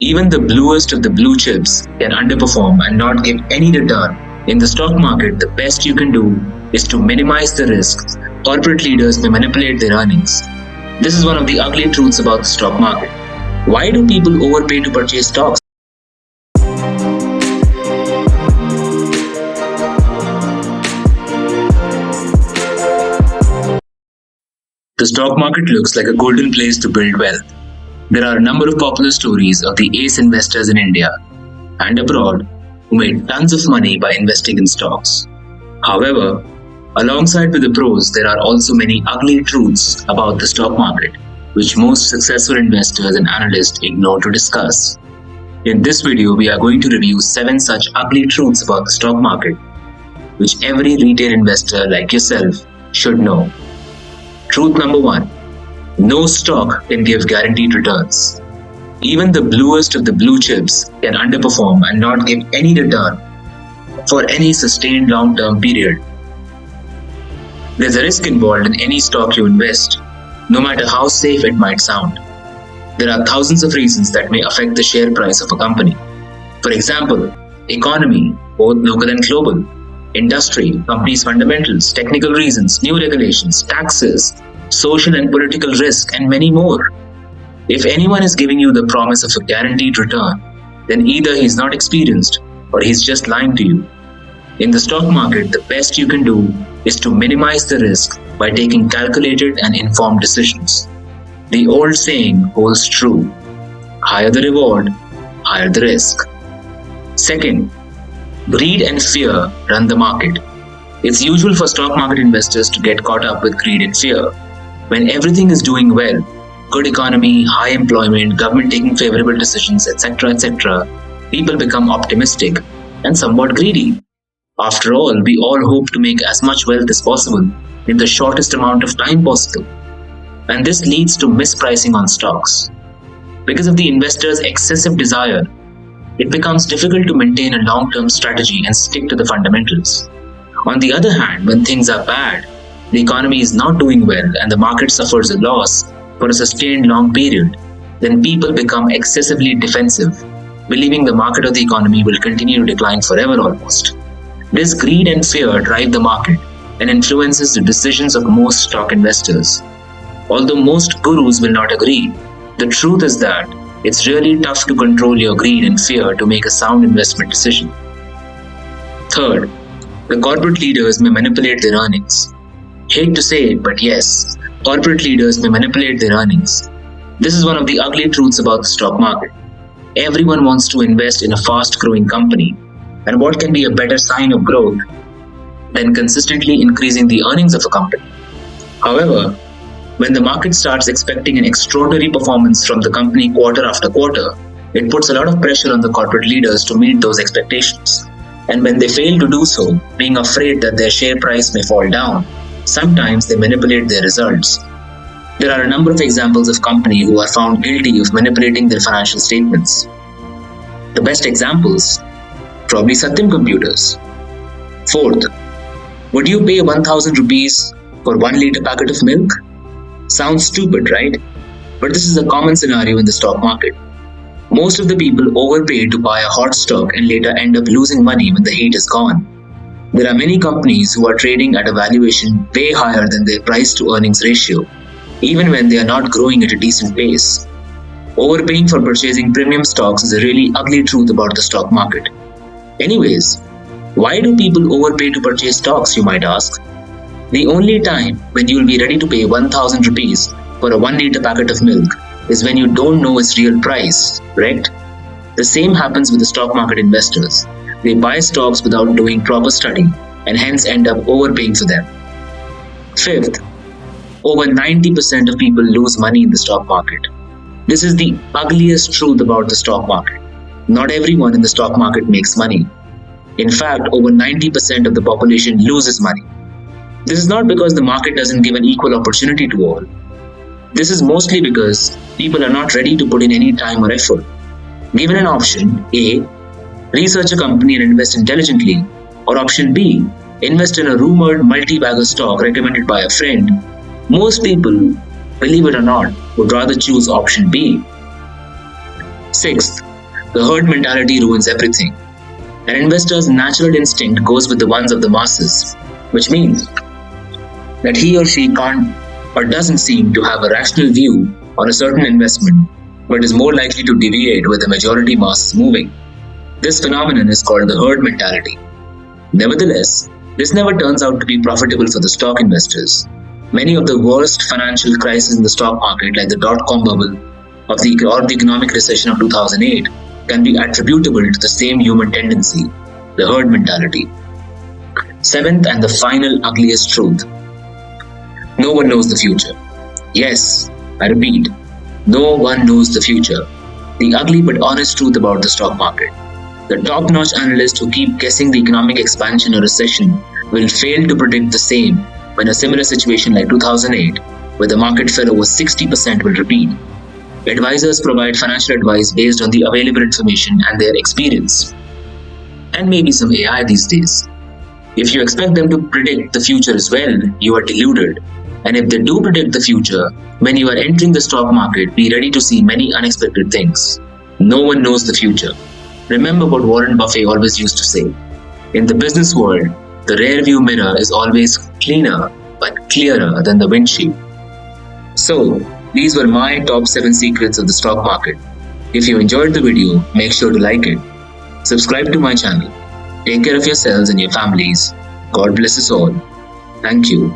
Even the bluest of the blue chips can underperform and not give any return. In the stock market, the best you can do is to minimize the risks. Corporate leaders may manipulate their earnings. This is one of the ugly truths about the stock market. Why do people overpay to purchase stocks? The stock market looks like a golden place to build wealth. There are a number of popular stories of the ace investors in India and abroad who made tons of money by investing in stocks. However, alongside with the pros, there are also many ugly truths about the stock market, which most successful investors and analysts ignore to discuss. In this video, we are going to review 7 such ugly truths about the stock market, which every retail investor like yourself should know. Truth number 1. No stock can give guaranteed returns. Even the bluest of the blue chips can underperform and not give any return for any sustained long-term period. There's a risk involved in any stock you invest, no matter how safe it might sound. There are thousands of reasons that may affect the share price of a company. For example, economy, both local and global, industry, company's fundamentals, technical reasons, new regulations, taxes, social and political risk, and many more. If anyone is giving you the promise of a guaranteed return, then either he's not experienced or he's just lying to you. In the stock market, the best you can do is to minimize the risk by taking calculated and informed decisions. The old saying holds true: higher the reward, higher the risk. Second, greed and fear run the market. It's usual for stock market investors to get caught up with greed and fear. When everything is doing well, good economy, high employment, government taking favorable decisions, etc., people become optimistic and somewhat greedy. After all, we all hope to make as much wealth as possible in the shortest amount of time possible. And this leads to mispricing on stocks. Because of the investor's excessive desire, it becomes difficult to maintain a long-term strategy and stick to the fundamentals. On the other hand, when things are bad, the economy is not doing well and the market suffers a loss for a sustained long period, then people become excessively defensive, believing the market or the economy will continue to decline forever almost. This greed and fear drive the market and influences the decisions of most stock investors. Although most gurus will not agree, the truth is that it's really tough to control your greed and fear to make a sound investment decision. Third, the corporate leaders may manipulate their earnings. Hate to say it, but yes, corporate leaders may manipulate their earnings. This is one of the ugly truths about the stock market. Everyone wants to invest in a fast-growing company, and what can be a better sign of growth than consistently increasing the earnings of a company? However, when the market starts expecting an extraordinary performance from the company quarter after quarter, it puts a lot of pressure on the corporate leaders to meet those expectations. And when they fail to do so, being afraid that their share price may fall down, sometimes they manipulate their results. There are a number of examples of companies who are found guilty of manipulating their financial statements. The best examples, probably Satyam Computers. Fourth, would you pay 1000 rupees for 1 liter packet of milk? Sounds stupid, right? But this is a common scenario in the stock market. Most of the people overpay to buy a hot stock and later end up losing money when the heat is gone. There are many companies who are trading at a valuation way higher than their price to earnings ratio, even when they are not growing at a decent pace. Overpaying for purchasing premium stocks is a really ugly truth about the stock market. Anyways, why do people overpay to purchase stocks, you might ask? The only time when you will be ready to pay 1000 rupees for a 1 liter packet of milk is when you don't know its real price, correct? The same happens with the stock market investors. They buy stocks without doing proper study and hence end up overpaying for them. Fifth, over 90% of people lose money in the stock market. This is the ugliest truth about the stock market. Not everyone in the stock market makes money. In fact, over 90% of the population loses money. This is not because the market doesn't give an equal opportunity to all. This is mostly because people are not ready to put in any time or effort. Given an option A, research a company and invest intelligently, or option B, invest in a rumored multi-bagger stock recommended by a friend, most people, believe it or not, would rather choose option B. Sixth, The herd mentality ruins everything. An investor's natural instinct goes with the ones of the masses, which means that he or she can't or doesn't seem to have a rational view on a certain investment, but is more likely to deviate where the majority mass is moving. This phenomenon is called the herd mentality. Nevertheless, this never turns out to be profitable for the stock investors. Many of the worst financial crises in the stock market, like the dot-com bubble or the economic recession of 2008, can be attributable to the same human tendency, the herd mentality. Seventh and the final ugliest truth. No one knows the future. Yes, I repeat, no one knows the future. The ugly but honest truth about the stock market. The top-notch analysts who keep guessing the economic expansion or recession will fail to predict the same when a similar situation like 2008, where the market fell over 60%, will repeat. Advisors provide financial advice based on the available information and their experience, and maybe some AI these days. If you expect them to predict the future as well, you are deluded. And if they do predict the future, when you are entering the stock market, be ready to see many unexpected things. No one knows the future. Remember what Warren Buffett always used to say. In the business world, the rear view mirror is always cleaner but clearer than the windshield. So, these were my top 7 secrets of the stock market. If you enjoyed the video, make sure to like it. Subscribe to my channel. Take care of yourselves and your families. God bless us all. Thank you.